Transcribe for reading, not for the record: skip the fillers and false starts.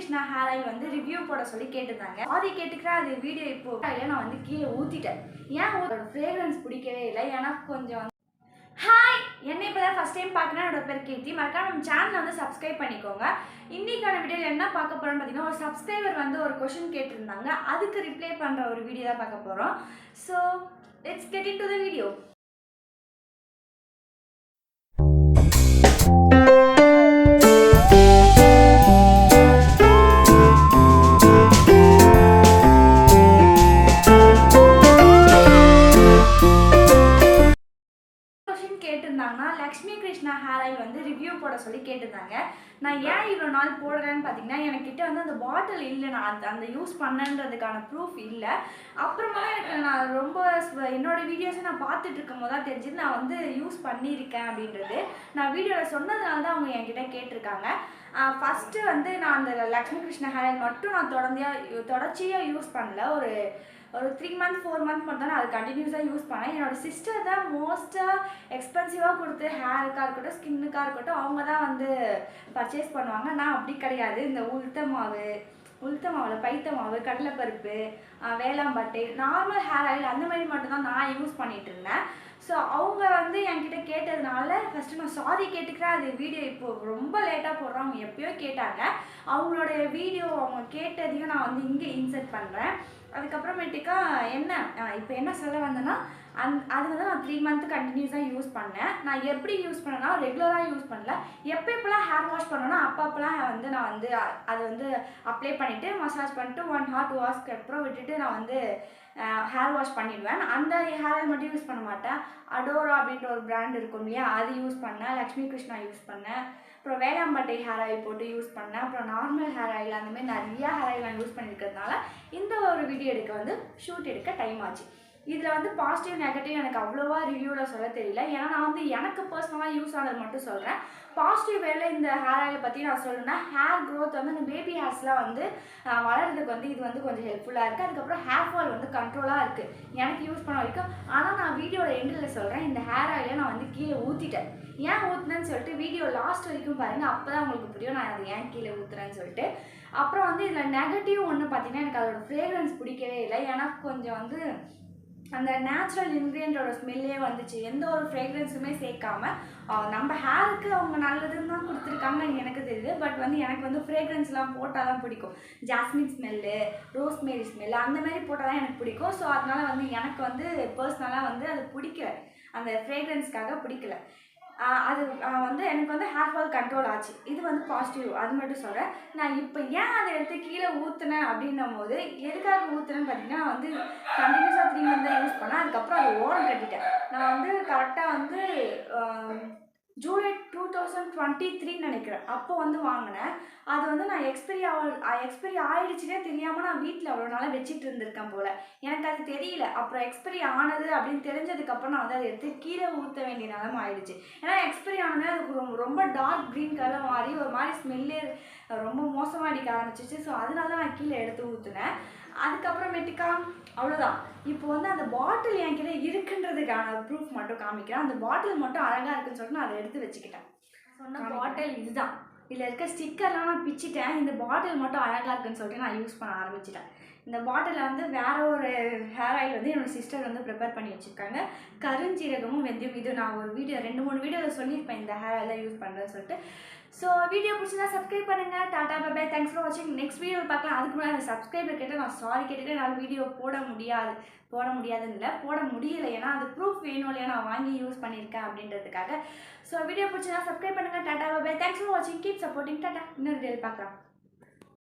Krishna hair oil வந்து review போட சொல்லி கேட்டிருந்தாங்க. சாரி கேட்டுக்கிறேன், அது வீடியோ இப்போ நான் வந்து கீழே ஊற்றிட்டேன். ஏன் அதோட ஃப்ரேக்ரன்ஸ் பிடிக்கவே இல்லை. ஏன்னா கொஞ்சம் ஹாய், என்னை இப்போ தான் ஃபஸ்ட் டைம் பார்க்கணும். என்னோட பேர் கீர்த்தி. மறக்காம நம்ம சேனலை வந்து சப்ஸ்கிரைப் பண்ணிக்கோங்க. இன்னைக்கான வீடியோவில் என்ன பார்க்க போகிறோம்னு பார்த்தீங்கன்னா, ஒரு சப்ஸ்கிரைபர் வந்து ஒரு கொஷின் கேட்டிருந்தாங்க. அதுக்கு ரிப்ளை பண்ணுற ஒரு வீடியோ தான் பார்க்க போகிறோம். So let's get into the video. கேட்டிருந்தாங்கன்னா லக்ஷ்மி கிருஷ்ணா ஹேர் ஆயில் வந்து ரிவ்யூ போட சொல்லி கேட்டிருந்தாங்க. நான் ஏன் இவ்வளோ நாள் போடுறேன்னு பார்த்தீங்கன்னா, எனக்கிட்ட வந்து அந்த பாட்டில் இல்லை. நான் அந்த யூஸ் பண்ணன்றதுக்கான ப்ரூஃப் இல்லை. அப்புறமா எனக்கு நான் ரொம்ப என்னோட வீடியோஸை நான் பார்த்துட்டு இருக்கும் போது தான் தெரிஞ்சது நான் வந்து யூஸ் பண்ணியிருக்கேன் அப்படின்றது. நான் வீடியோவில் சொன்னதுனால தான் அவங்க என்கிட்ட கேட்டிருக்காங்க. ஃபஸ்ட்டு வந்து நான் அந்த லக்ஷ்மி கிருஷ்ணா ஹேர் ஆயில் மட்டும் நான் தொடர்ச்சியாக யூஸ் பண்ணல. ஒரு 3 months 4 months மட்டும் தான் அது கண்டினியூஸாக யூஸ் பண்ணேன். என்னோடய சிஸ்டர் தான் மோஸ்ட்டாக எக்ஸ்பென்சிவாக கொடுத்து ஹேருக்காக இருக்கட்டும் ஸ்கின்னுக்காக இருக்கட்டும் அவங்க தான் வந்து பர்ச்சேஸ் பண்ணுவாங்க. நான் அப்படி கிடையாது. இந்த உளுத்த மாவில் பைத்த மாவு, கடலைப்பருப்பு, வேளாம்பட்டை, நார்மல் ஹேர் ஆயில் அந்த மாதிரி மட்டும்தான் நான் யூஸ் பண்ணிகிட்டு இருந்தேன். ஸோ அவங்க வந்து என்கிட்ட கேட்டதுனால ஃபஸ்ட்டு நான் சாரி கேட்டுக்கிறேன். அது வீடியோ இப்போது ரொம்ப லேட்டாக போடுறோம். அவங்க எப்போயோ கேட்டாங்க. அவங்களுடைய வீடியோ அவங்க கேட்டதையும் நான் வந்து இங்கே இன்சர்ட் பண்ணுறேன். அதுக்கப்புறமேட்டுக்கா இப்போ என்ன சொல்ல வந்தேன்னா, அது வந்து நான் 3 months கண்டினியூஸாக யூஸ் பண்ணேன். நான் எப்படி யூஸ் பண்ணேன்னா, ரெகுலராக யூஸ் பண்ணல. எப்போலாம் ஹேர் வாஷ் பண்ணேன்னா அப்பப்போலாம் வந்து நான் வந்து அதை வந்து அப்ளை பண்ணிவிட்டு மசாஜ் பண்ணிட்டு 1 hour 2 hours அப்புறம் விட்டுட்டு நான் வந்து ஹேர் வாஷ் பண்ணிடுவேன். அந்த ஹேர் ஆயில் மட்டும் யூஸ் பண்ண மாட்டேன். அடோரா அப்படின்ற ஒரு பிராண்ட் இருக்கும் இல்லையா, அது யூஸ் பண்ணேன். லக்ஷ்மி கிருஷ்ணா யூஸ் பண்ணேன். அப்புறம் வேளாம்பட்டை ஹேர் ஆயில் போட்டு யூஸ் பண்ணேன். அப்புறம் நார்மல் ஹேர் ஆயில் அந்தமாதிரி நிறையா ஹேர் ஆயில் நான் யூஸ் பண்ணியிருக்கிறதுனால இந்த ஒரு வீடியோ எடுக்க வந்து ஷூட் எடுக்க டைம் ஆச்சு. இதில் வந்து பாசிட்டிவ் நெகட்டிவ் எனக்கு அவ்வளோவா ரிவ்யூவில் சொல்ல தெரியல. ஏன்னா நான் வந்து எனக்கு பர்சனலாக யூஸ் ஆனது மட்டும் சொல்கிறேன். பாசிட்டிவ் வேலை இந்த ஹேர் ஆயிலை பற்றி நான் சொல்லணும்னா, ஹேர் க்ரோத் வந்து இந்த பேபி ஹேர்ஸ்லாம் வந்து வளர்கிறதுக்கு வந்து இது வந்து கொஞ்சம் ஹெல்ப்ஃபுல்லாக இருக்குது. அதுக்கப்புறம் ஹேர் ஃபால் வந்து கண்ட்ரோலாக இருக்குது எனக்கு யூஸ் பண்ண வரைக்கும். ஆனால் நான் வீடியோட எண்டில் சொல்கிறேன், இந்த ஹேர் ஆயிலை நான் வந்து கீழே ஊற்றிட்டேன். ஏன் ஊற்றுனேன்னு சொல்லிட்டு வீடியோ லாஸ்ட் வரைக்கும் பாருங்கள். அப்போ தான் உங்களுக்கு புரியும் நான் அதை ஏன் கீழே ஊற்றுறேன்னு சொல்லிட்டு. அப்புறம் வந்து இதில் நெகட்டிவ் ஒன்று பார்த்தீங்கன்னா, எனக்கு அதோட ஃப்ரேக்ரன்ஸ் பிடிக்கவே இல்லை. ஏன்னா கொஞ்சம் வந்து அந்த நேச்சுரல் இன்க்ரீடியன்ட்டோட ஸ்மெல்லே வந்துச்சு. எந்த ஒரு ஃப்ரேக்ரன்ஸுமே சேர்க்காம நம்ம ஹேருக்கு அவங்க நல்லதுன்னு தான் கொடுத்துருக்காங்கன்னு எனக்கு தெரியுது. பட் வந்து எனக்கு வந்து ஃப்ரேக்ரன்ஸ்லாம் போட்டால் தான் பிடிக்கும். ஜாஸ்மின் ஸ்மெல்லு, ரோஸ்மேரி ஸ்மெல்லு அந்த மாதிரி போட்டால் தான் எனக்கு பிடிக்கும். ஸோ அதனால் வந்து எனக்கு வந்து பர்சனலாக வந்து அது பிடிக்கல. அந்த ஃப்ரேக்ரன்ஸ்க்காக பிடிக்கல. அது வந்து எனக்கு வந்து ஹேர் ஃபால் கண்ட்ரோல் ஆச்சு. இது வந்து பாசிட்டிவ், அது மட்டும் சொல்கிறேன். நான் இப்போ ஏன் அதை எடுத்து கீழே ஊற்றுனேன் அப்படின்னும் போது எதுக்காக ஊற்றுனேன்னு பார்த்தீங்கன்னா, நான் வந்து கண்டினியூஸாக 3 months தான் யூஸ் பண்ணேன். அதுக்கப்புறம் அதை ஓரம் கட்டிட்டேன். நான் வந்து கரெக்டாக வந்து ஜூலை 2023 நினைக்கிறேன் அப்போ வந்து வாங்கினேன். அது வந்து நான் எக்ஸ்பைரி ஆகிடுச்சுனே தெரியாமல் நான் வீட்டில் அவ்வளோ நாளாக வச்சுட்டு இருந்திருக்கேன் போல். எனக்கு அது தெரியல. அப்புறம் எக்ஸ்பைரி ஆனது அப்படின்னு தெரிஞ்சதுக்கப்புறம் நான் வந்து அதை எடுத்து கீழே ஊற்ற வேண்டிய நிலமை ஆயிடுச்சு. ஏன்னா எக்ஸ்பைரி ஆனது அதுக்கு ரொம்ப டார்க் க்ரீன் கலர் மாதிரி ஒரு மாதிரி ஸ்மெல்லே ரொம்ப மோசமாக அடிக்க ஆரம்பிச்சிச்சு. ஸோ அதனால நான் கீழே எடுத்து ஊற்றுனேன். அதுக்கப்புறமேட்டுக்கா அவ்வளோதான். இப்போ வந்து அந்த பாட்டில் என்கிட்ட இருக்குன்றதுக்கான ப்ரூஃப் மட்டும் காமிக்கிறேன். அந்த பாட்டில் மட்டும் அழகாக இருக்குன்னு சொல்லிட்டு நான் அதை எடுத்து வச்சுக்கிட்டேன். சொன்ன பாட்டில் இதுதான். இதில் இருக்க ஸ்டிக்கர்லாம் நான் பிச்சுட்டேன். இந்த பாட்டில் மட்டும் அழகாக இருக்குன்னு சொல்லிட்டு நான் யூஸ் பண்ண ஆரம்பிச்சிட்டேன். இந்த பாட்டிலில் வந்து வேறு ஒரு ஹேர் ஆயில் வந்து என்னோடய சிஸ்டர் வந்து ப்ரிப்பேர் பண்ணி வச்சுருக்காங்க. கருஞ்சீரகமும் வெந்தயம். இது நான் ஒரு 2-3 வீடியோவில் சொல்லியிருப்பேன் இந்த ஹேர் ஆயில் தான் யூஸ் பண்ணுறேன்னு சொல்லிட்டு. ஸோ வீடியோ பிடிச்சிருந்தா சப்ஸ்கிரைப் பண்ணுங்கள். Tata bye bye. Thanks for வாட்சிங். நெக்ஸ்ட் வீடியோவில் பார்க்கலாம். அதுக்கு முன்னாடி அந்த சப்ஸ்கிரைபர் கேட்டு நான் சாரி கேட்டுட்டு என்னால் வீடியோ போட முடியாதுன்னு இல்லை, போட முடியலை. ஏன்னா அது ப்ரூஃப் வேணும் இல்லையா, நான் வாங்கி யூஸ் பண்ணியிருக்கேன் அப்படின்றதுக்காக. ஸோ வீடியோ பிடிச்சிருந்தா சப்ஸ்கிரைப் பண்ணுங்கள். Tata bye bye. Thanks for வாட்சிங். Keep supporting. டாடா. இன்னொரு வீடியோவில் பார்க்கலாம்.